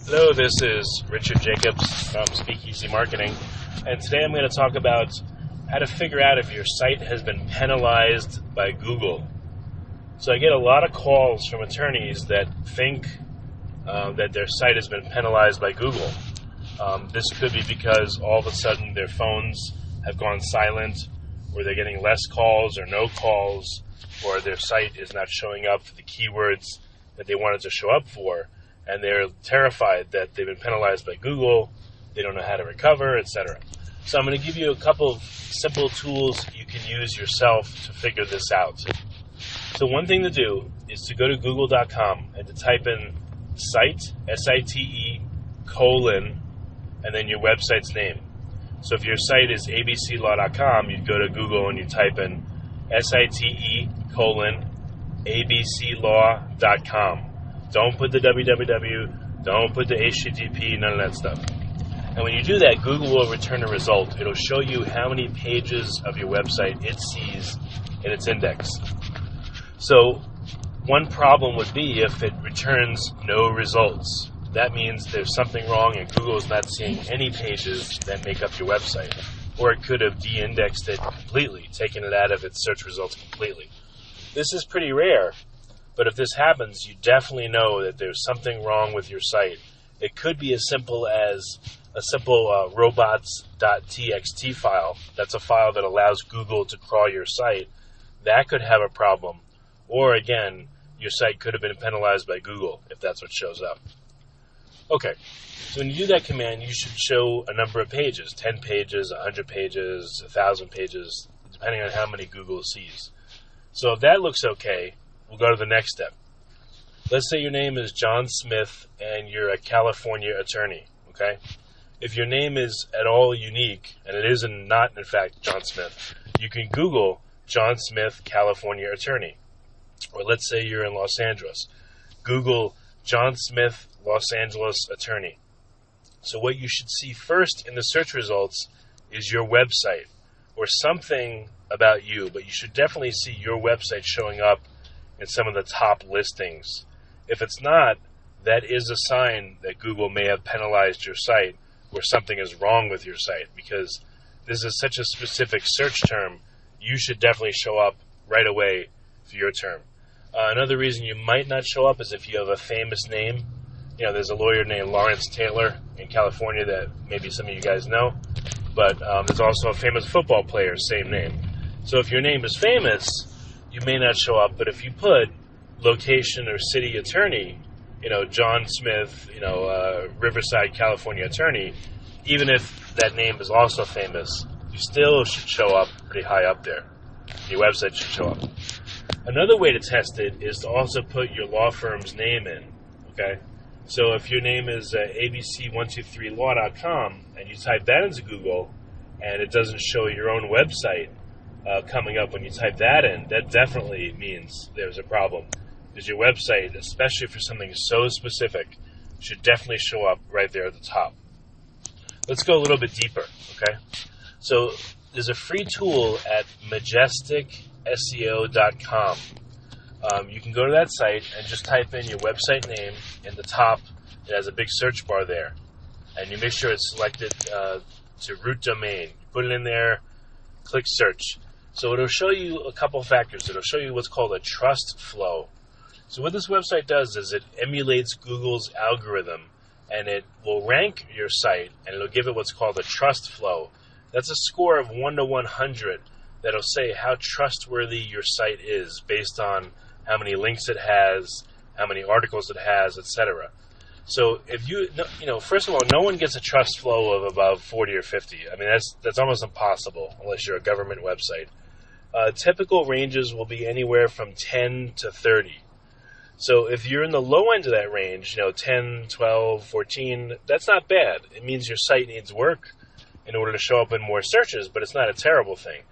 Hello, this is Richard Jacobs from Speakeasy Marketing, and today I'm going to talk about how to figure out if your site has been penalized by Google. So I get a lot of calls from attorneys that think that their site has been penalized by Google. This could be because all of a sudden their phones have gone silent, or they're getting less calls or no calls, or their site is not showing up for the keywords that they wanted to show up for, and they're terrified that they've been penalized by Google, they don't know how to recover, etc. So I'm going to give you a couple of simple tools you can use yourself to figure this out. So one thing to do is to go to google.com and to type in site, S-I-T-E, colon, and then your website's name. So if your site is abclaw.com, you'd go to Google and you type in S-I-T-E, colon, abclaw.com. Don't put the www, don't put the HTTP, none of that stuff. And when you do that, Google will return a result. It'll show you how many pages of your website it sees in its index. So one problem would be if it returns no results. That means there's something wrong and Google is not seeing any pages that make up your website. Or it could have de-indexed it completely, taken it out of its search results completely. This is pretty rare. But if this happens, you definitely know that there's something wrong with your site. It could be as simple as a simple robots.txt file. That's a file that allows Google to crawl your site. That could have a problem. Or again, your site could have been penalized by Google if that's what shows up. Okay, so when you do that command, you should show a number of pages, 10 pages, 100 pages, 1,000 pages, depending on how many Google sees. So if that looks okay, we'll go to the next step. Let's say your name is John Smith and you're a California attorney, okay? If your name is at all unique, and it is not in fact John Smith, you can Google John Smith, California attorney. Or let's say you're in Los Angeles. Google John Smith, Los Angeles attorney. So what you should see first in the search results is your website or something about you, but you should definitely see your website showing up in some of the top listings. If it's not, that is a sign that Google may have penalized your site or something is wrong with your site, because this is such a specific search term, you should definitely show up right away for your term. Another reason you might not show up is if you have a famous name. You know, there's a lawyer named Lawrence Taylor in California that maybe some of you guys know, but there's also a famous football player, same name. So if your name is famous, you may not show up, but if you put location or city attorney, John Smith, Riverside, California attorney, even if that name is also famous, you still should show up pretty high up there. Your website should show up. Another way to test it is to also put your law firm's name in, okay? So if your name is abc123law.com and you type that into Google and it doesn't show your own website coming up when you type that in, that definitely means there's a problem. Because your website, especially for something so specific, should definitely show up right there at the top. Let's go a little bit deeper, okay? So there's a free tool at majesticseo.com. You can go to that site and just type in your website name in the top. It has a big search bar there. And you make sure it's selected to root domain. You put it in there, click search. So it'll show you a couple factors. It'll show you what's called a trust flow. So what this website does is it emulates Google's algorithm, and it will rank your site, and it'll give it what's called a trust flow. That's a score of 1 to 100 that'll say how trustworthy your site is based on how many links it has, how many articles it has, etc. So if first of all, no one gets a trust flow of above 40 or 50. I mean, that's almost impossible unless you're a government website. Typical ranges will be anywhere from 10 to 30. So if you're in the low end of that range, 10, 12, 14, that's not bad. It means your site needs work in order to show up in more searches, but it's not a terrible thing.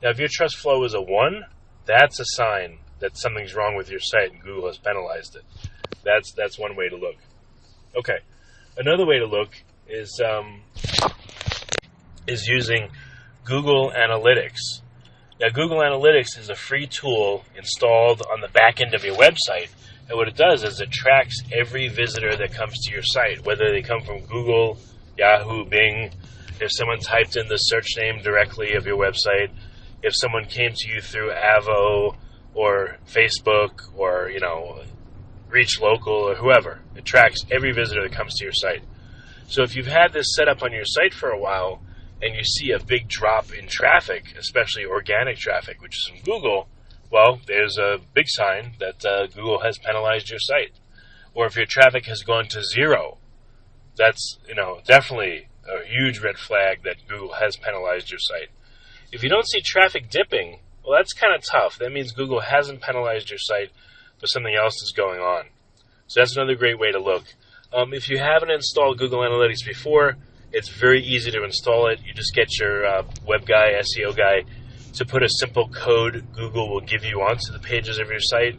Now, if your trust flow is a 1, that's a sign that something's wrong with your site and Google has penalized it. That's one way to look. Okay, another way to look is using Google Analytics. Now, Google Analytics is a free tool installed on the back end of your website, And what it does is it tracks every visitor that comes to your site, whether they come from Google, Yahoo, Bing, if someone typed in the search name directly of your website, if someone came to you through Avo or Facebook or, Reach Local or whoever. It tracks every visitor that comes to your site. So if you've had this set up on your site for a while and you see a big drop in traffic, especially organic traffic, which is from Google, well, there's a big sign that Google has penalized your site. Or if your traffic has gone to zero, that's, definitely a huge red flag that Google has penalized your site. If you don't see traffic dipping, well, that's kind of tough. That means Google hasn't penalized your site, but something else is going on. So that's another great way to look. If you haven't installed Google Analytics before, it's very easy to install it. You just get your web guy, SEO guy, to put a simple code Google will give you onto the pages of your site,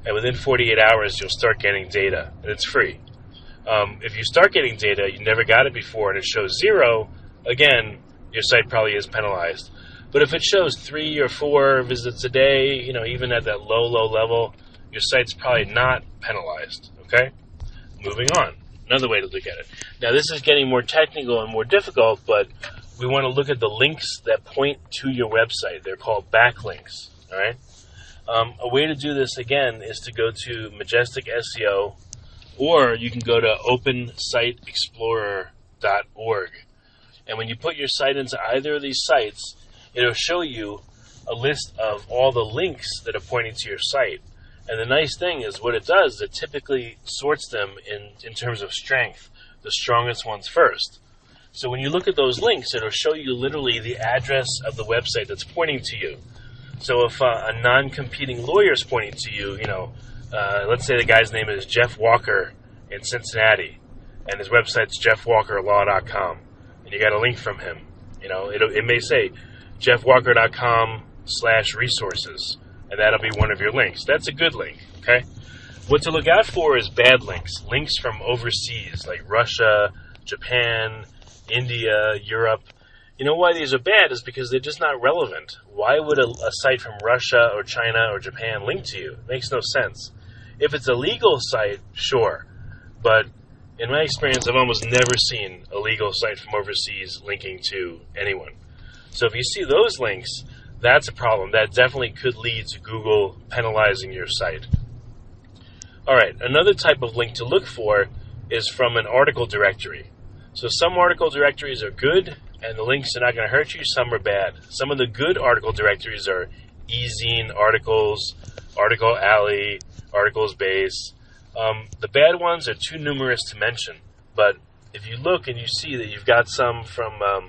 and within 48 hours, you'll start getting data, and it's free. If you start getting data, you never got it before, and it shows 0, again, your site probably is penalized. But if it shows 3 or 4 visits a day, even at that low level, your site's probably not penalized, okay? Moving on. Another way to look at it. Now, this is getting more technical and more difficult, but we want to look at the links that point to your website. They're called backlinks, all right? A way to do this, again, is to go to Majestic SEO, or you can go to OpenSiteExplorer.org. And when you put your site into either of these sites, it'll show you a list of all the links that are pointing to your site. And the nice thing is what it does, it typically sorts them in terms of strength, the strongest ones first. So when you look at those links, it'll show you literally the address of the website that's pointing to you. So if a non-competing lawyer is pointing to you, let's say the guy's name is Jeff Walker in Cincinnati, and his website's jeffwalkerlaw.com, and you got a link from him. It may say jeffwalker.com/resources, and that'll be one of your links. That's a good link, okay? What to look out for is bad links from overseas, like Russia, Japan, India, Europe. You know why these are bad is because they're just not relevant. Why would a site from Russia or China or Japan link to you? It makes no sense. If it's a legal site, sure. But in my experience, I've almost never seen a legal site from overseas linking to anyone. So if you see those links, that's a problem. That definitely could lead to Google penalizing your site. All right, another type of link to look for is from an article directory. So some article directories are good, and the links are not going to hurt you. Some are bad. Some of the good article directories are eZine articles, Article Alley, Articles Base. The bad ones are too numerous to mention. But if you look and you see that you've got some from a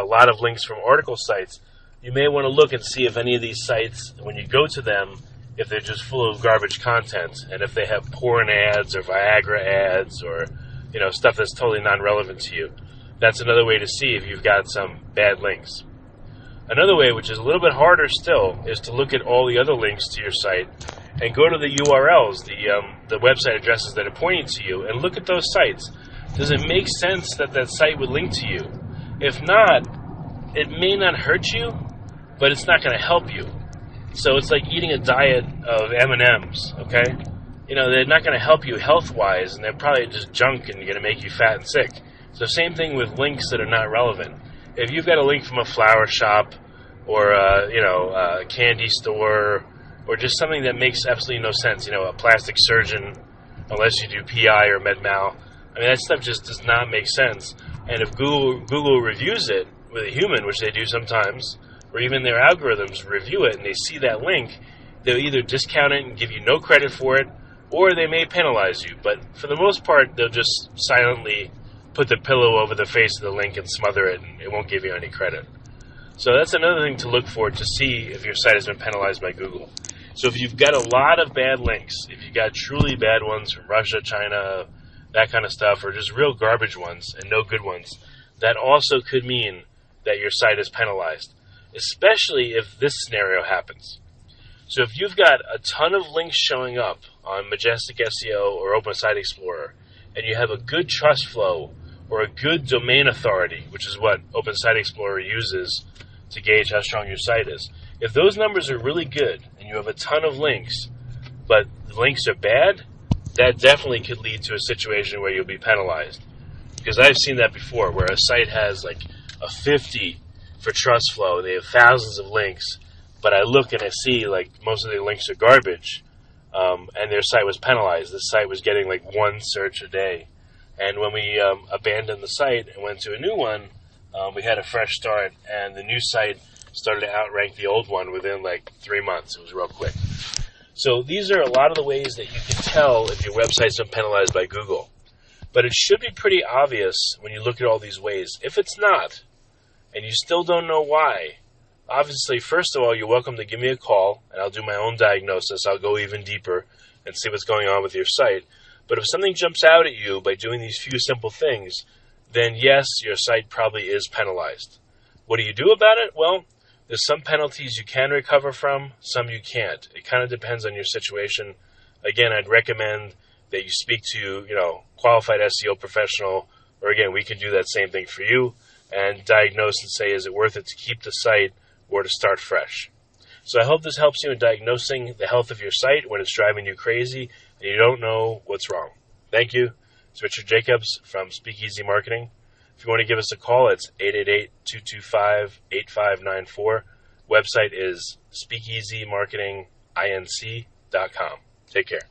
lot of links from article sites, you may want to look and see if any of these sites, when you go to them, if they're just full of garbage content, and if they have porn ads or Viagra ads or stuff that's totally non-relevant to you. That's another way to see if you've got some bad links. Another way, which is a little bit harder still, is to look at all the other links to your site and go to the URLs, the website addresses that are pointing to you, and look at those sites. Does it make sense that site would link to you? If not, it may not hurt you, but it's not going to help you. So it's like eating a diet of M&Ms, okay? They're not going to help you health-wise, and they're probably just junk and going to make you fat and sick. So same thing with links that are not relevant. If you've got a link from a flower shop or a candy store or just something that makes absolutely no sense, a plastic surgeon, unless you do PI or MedMal, that stuff just does not make sense. And if Google reviews it with a human, which they do sometimes, or even their algorithms review it and they see that link, they'll either discount it and give you no credit for it, or they may penalize you. But for the most part, they'll just silently put the pillow over the face of the link and smother it, and it won't give you any credit. So that's another thing to look for to see if your site has been penalized by Google. So if you've got a lot of bad links, if you've got truly bad ones from Russia, China, that kind of stuff, or just real garbage ones and no good ones, that also could mean that your site is penalized, especially if this scenario happens. So if you've got a ton of links showing up on Majestic SEO or Open Site Explorer, and you have a good trust flow or a good domain authority, which is what Open Site Explorer uses to gauge how strong your site is, if those numbers are really good and you have a ton of links, but the links are bad, that definitely could lead to a situation where you'll be penalized. Because I've seen that before, where a site has like a 50 for trust flow, they have thousands of links, but I look and I see like most of the links are garbage, and their site was penalized. The site was getting like one search a day. And when we abandoned the site and went to a new one, we had a fresh start, and the new site started to outrank the old one within like 3 months. It was real quick. So these are a lot of the ways that you can tell if your website's been penalized by Google. But it should be pretty obvious when you look at all these ways. If it's not, and you still don't know why, obviously, first of all, you're welcome to give me a call, and I'll do my own diagnosis. I'll go even deeper and see what's going on with your site. But if something jumps out at you by doing these few simple things, then yes, your site probably is penalized. What do you do about it? Well, there's some penalties you can recover from, some you can't. It kind of depends on your situation. Again, I'd recommend that you speak to, qualified SEO professional, or again, we can do that same thing for you and diagnose and say, is it worth it to keep the site or to start fresh? So I hope this helps you in diagnosing the health of your site when it's driving you crazy and you don't know what's wrong. Thank you. It's Richard Jacobs from Speakeasy Marketing. If you want to give us a call, it's 888-225-8594. Website is speakeasymarketinginc.com. Take care.